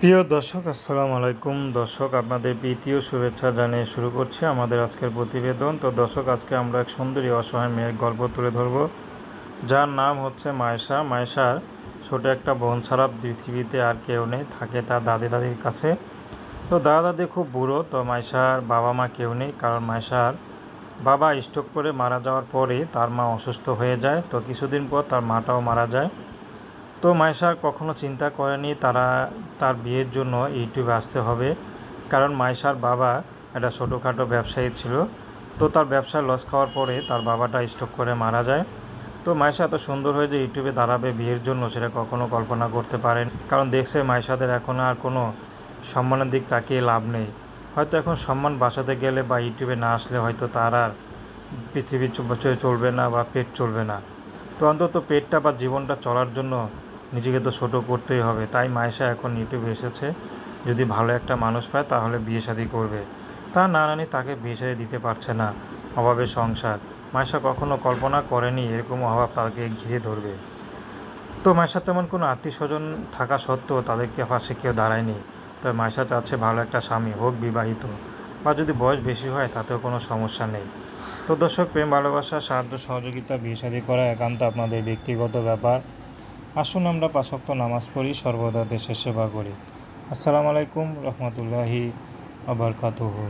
প্রিয় দর্শক, আসসালামু আলাইকুম। দর্শক, আপনাদের প্রীতি ও শুভেচ্ছা জানিয়ে শুরু করছি আমাদের আজকের প্রতিবেদন। তো দর্শক, আজকে আমরা এক সুন্দরী অসহায় মেয়ের গল্প তুলে ধরব, যার নাম হচ্ছে মায়েশা। মায়েশার ছোট একটা বোন ছাড়া পৃথিবীতে আর কেউ নেই, থাকে তার দাদির কাছে। তো দাদি খুব বুড়ো, তো মায়েশার বাবা মা কেউ নেই, কারণ মায়েশার বাবা স্ট্রোক করে মারা যাওয়ার পরে তার মা অসুস্থ হয়ে যায়। তো কিছুদিন পর তার মাটাও মারা যায়। তো মায়েশা কখনো চিন্তা করেনি তার বিয়ের জন্য ইউটিউবে আসতে হবে, কারণ মায়েশার বাবা একটা ছোটোখাটো ব্যবসায়ী ছিল। তো তার ব্যবসায় লস খাওয়ার পরে তার বাবাটা স্ট্রোক করে মারা যায়। তো মায়েশা এত সুন্দর হয়ে যে ইউটিউবে দাঁড়াবে বিয়ের জন্য, সেটা কখনো কল্পনা করতে পারেন, কারণ দেখছে মায়েশাদের এখন আর কোনো সম্মানের দিক তাকিয়ে লাভ নেই। হয়তো এখন সম্মান বাঁচাতে গেলে বা ইউটিউবে না আসলে হয়তো তার আর পৃথিবী চলবে না বা পেট চলবে না। তো অন্তত পেটটা বা জীবনটা চলার জন্য নিজেকে তো ছোটো করতেই হবে। তাই মায়েশা এখন ইউটিউবে এসেছে, যদি ভালো একটা মানুষ পায় তাহলে বিয়ে শাদী করবে। তার নানানি তাকে বিয়ে শাদী দিতে পারছে না, অভাবের সংসার। মায়েশা কখনো কল্পনা করেনি এরকম অভাব তাকে ঘিরে ধরবে। তো মায়েশার তেমন কোনো আত্মীয় স্বজন থাকা সত্ত্বেও তাদেরকে পাশে কেউ দাঁড়ায়নি। তবে মায়েশা চাচ্ছে ভালো একটা স্বামী হোক, বিবাহিত, বা যদি বয়স বেশি হয় তাতেও কোনো সমস্যা নেই। তো দর্শক, প্রেম ভালোবাসা সাহায্য সহযোগিতা বিয়ে শাদী করা একান্ত আপনাদের ব্যক্তিগত ব্যাপার। আসুন আমরা ৫ ওয়াক্ত নামাজ পড়ি, সর্বদা দেশের সেবা করি। আসসালামু আলাইকুম রহমতুল্লাহি ওয়া বারাকাতুহু।